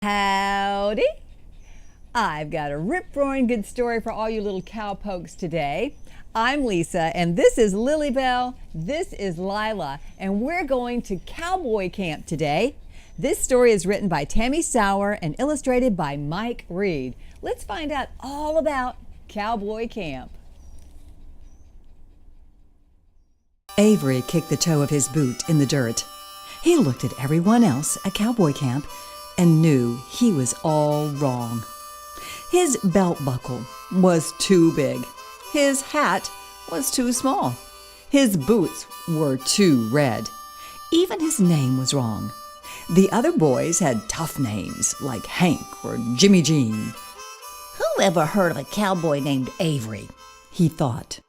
Howdy! I've got a rip-roaring good story for all you little cowpokes today. I'm Lisa, and this is Lilybell, this is Lila, and we're going to Cowboy Camp today. This story is written by Tammi Sauer and illustrated by Mike Reed. Let's find out all about Cowboy Camp. Avery kicked the toe of his boot in the dirt. He looked at everyone else at Cowboy Camp and knew he was all wrong. His belt buckle was too big. His hat was too small. His boots were too red. Even his name was wrong. The other boys had tough names like Hank or Jimmy Jean. Who ever heard of a cowboy named Avery? He thought.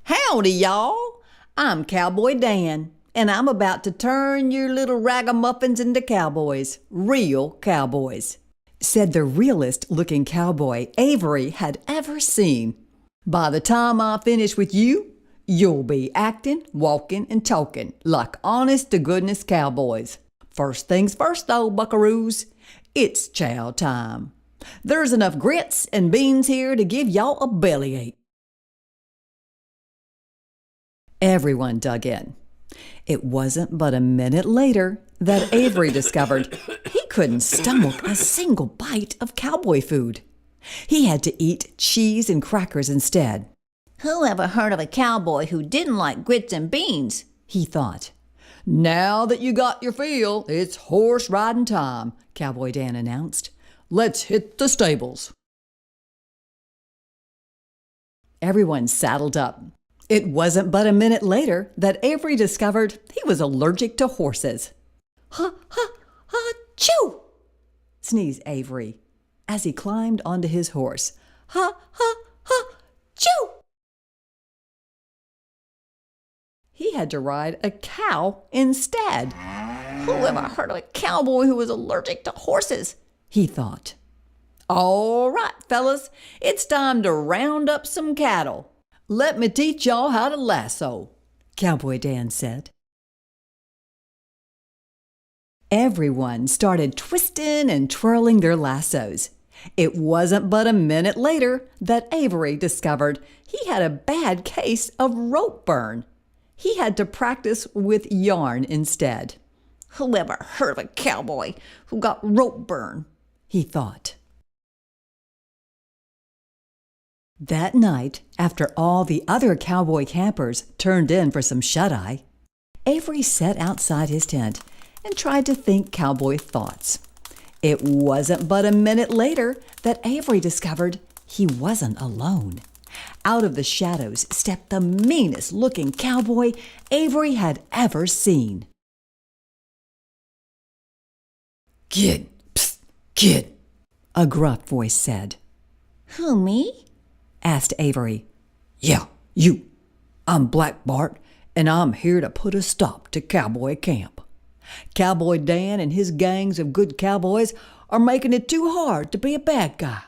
Howdy, y'all. I'm Cowboy Dan, and I'm about to turn your little ragamuffins into cowboys, real cowboys, said the realest-looking cowboy Avery had ever seen. By the time I finish with you, you'll be acting, walking, and talking like honest-to-goodness cowboys. First things first, though, buckaroos, it's chow time. There's enough grits and beans here to give y'all a bellyache. Everyone dug in. It wasn't but a minute later that Avery discovered he couldn't stomach a single bite of cowboy food. He had to eat cheese and crackers instead. Who ever heard of a cowboy who didn't like grits and beans? He thought. Now that you got your fill, it's horse riding time, Cowboy Dan announced. Let's hit the stables. Everyone saddled up. It wasn't but a minute later that Avery discovered he was allergic to horses. Ha, ha, ha, chew! Sneezed Avery as he climbed onto his horse. Ha, ha, ha, chew! He had to ride a cow instead. Who ever heard of a cowboy who was allergic to horses? He thought. All right, fellas, it's time to round up some cattle. Let me teach y'all how to lasso, Cowboy Dan said. Everyone started twisting and twirling their lassos. It wasn't but a minute later that Avery discovered he had a bad case of rope burn. He had to practice with yarn instead. Who ever heard of a cowboy who got rope burn? He thought. That night, after all the other cowboy campers turned in for some shut-eye, Avery sat outside his tent and tried to think cowboy thoughts. It wasn't but a minute later that Avery discovered he wasn't alone. Out of the shadows stepped the meanest-looking cowboy Avery had ever seen. Kid, psst, kid, a gruff voice said. Who, me? Asked Avery. Yeah, you. I'm Black Bart, and I'm here to put a stop to Cowboy Camp. Cowboy Dan and his gangs of good cowboys are making it too hard to be a bad guy.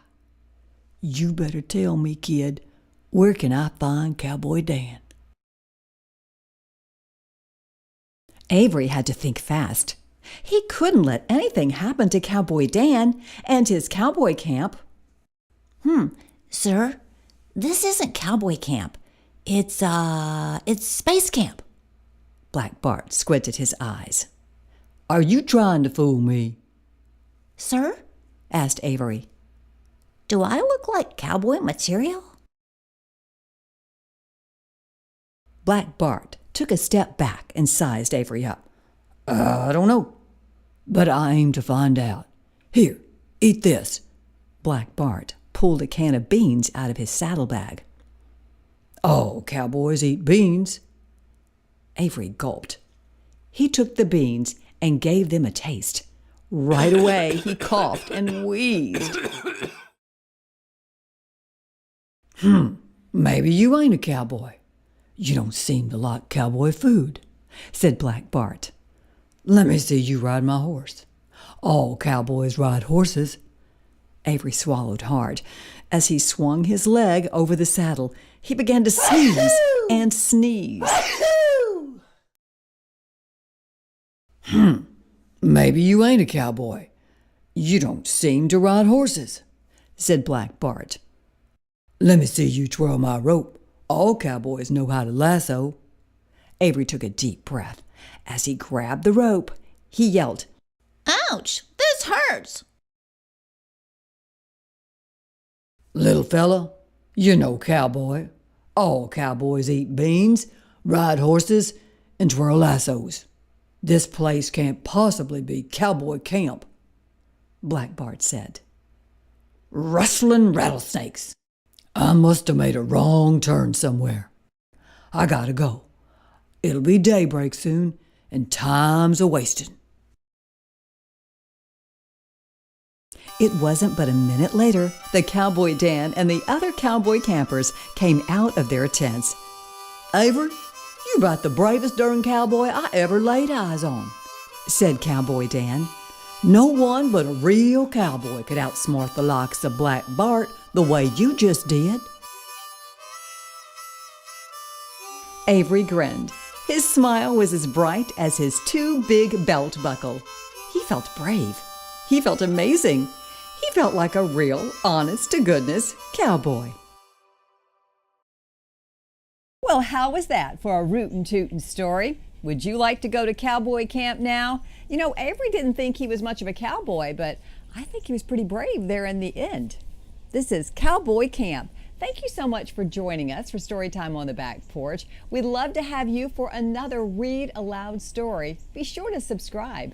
You better tell me, kid, where can I find Cowboy Dan? Avery had to think fast. He couldn't let anything happen to Cowboy Dan and his cowboy camp. Sir, this isn't cowboy camp. It's space camp. Black Bart squinted his eyes. Are you trying to fool me? Sir? Asked Avery. Do I look like cowboy material? Black Bart took a step back and sized Avery up. I don't know, but I aim to find out. Here, eat this. Black Bart pulled a can of beans out of his saddlebag. All cowboys eat beans. Avery gulped. He took the beans and gave them a taste. Right away, he coughed and wheezed. Maybe you ain't a cowboy. You don't seem to like cowboy food, said Black Bart. Let me see you ride my horse. All cowboys ride horses. Avery swallowed hard. As he swung his leg over the saddle, he began to sneeze and sneeze. Maybe you ain't a cowboy. You don't seem to ride horses, said Black Bart. Let me see you twirl my rope. All cowboys know how to lasso. Avery took a deep breath. As he grabbed the rope, he yelled, Ouch, this hurts. Little fella, you're no cowboy. All cowboys eat beans, ride horses, and twirl lassos. This place can't possibly be cowboy camp, Black Bart said. Rustling rattlesnakes. I must have made a wrong turn somewhere. I gotta go. It'll be daybreak soon, and time's a-wasting. It wasn't but a minute later that Cowboy Dan and the other cowboy campers came out of their tents. Avery, you're about the bravest darn cowboy I ever laid eyes on, said Cowboy Dan. No one but a real cowboy could outsmart the likes of Black Bart the way you just did. Avery grinned. His smile was as bright as his too big belt buckle. He felt brave. He felt amazing. He felt like a real, honest-to-goodness cowboy. Well, how was that for a rootin' tootin' story? Would you like to go to cowboy camp now? You know, Avery didn't think he was much of a cowboy, but I think he was pretty brave there in the end. This is Cowboy Camp. Thank you so much for joining us for Storytime on the Back Porch. We'd love to have you for another Read Aloud story. Be sure to subscribe.